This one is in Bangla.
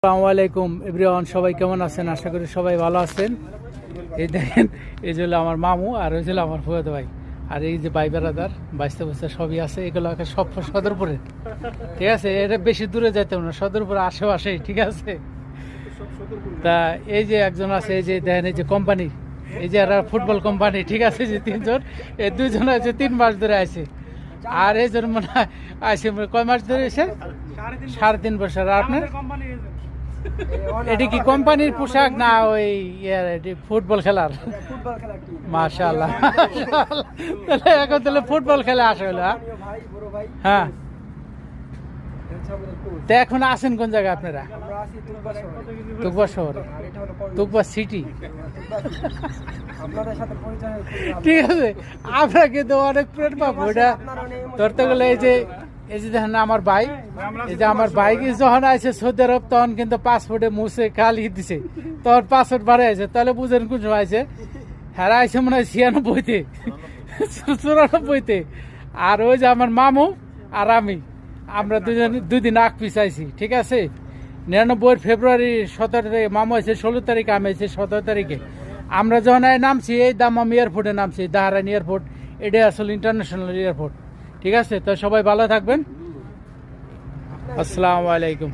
আসসালামু আলাইকুম এভরিওয়ান, সবাই কেমন আছেন? আশা করি সবাই ভালো আছেন। এই দেখেন, এই যে আমার মামু আর ওই ছিল আমার ফুয়াতো ভাই, আর এই যে ভাই বেড়াদার বাইশতে বছর সবই আছে। এগুলো সব সদরপুরে, ঠিক আছে? এটা বেশি দূরে যাইতে না, সদরপুরে আশেপাশেই, ঠিক আছে? তা এই যে একজন আছে, এই যে দেখেন, এই যে কোম্পানি, এই যে একটা ফুটবল কোম্পানি, ঠিক আছে? যে তিনজন, এই দুইজন আছে 3 মাস ধরে আছে। আর এই জন মনে হয় আছে কয় মাস ধরে এসে 3.5 বছর। আর আপনার এটি কি কোম্পানির পোশাক না ওই ফুটবল খেলার? মাশাআল্লাহ, তাহলে এখন তাহলে ফুটবল খেলা আসে হলো। হ্যাঁ, তো এখন আছেন কোন জায়গায় আপনারা? তুকবা শহরে, তুকবা সিটি, ঠিক আছে? আমরা কিন্তু অনেক প্রেম পাবো এটা ধরতে গেলে। এই যে দেখেন আমার ভাই, এই যে আমার ভাই যখন আছে সৌদি আরব, তখন কিন্তু পাসপোর্টে মুছে খালি দিছে, তখন পাসপোর্ট বাড়ে আছে। তাহলে বুঝেন কোন সময় আছে? হেরা আছে মনে হয় 96-তে, 94-তে। আর ওই যে আমার মামু আর আমরা দুদিন আগ পিছাইছি, ঠিক আছে? 99 ফেব্রুয়ারি 17 তারিখে মামু আছে, 16 তারিখে আমি আছি 17 তারিখে। আমরা যখন নামছি এই দামাম এয়ারপোর্টে নামছি, দাহারান এয়ারপোর্ট, এটাই আসলে ইন্টারন্যাশনাল এয়ারপোর্ট, ঠিক আছে? তো সবাই ভালো থাকবেন। আসসালামু আলাইকুম।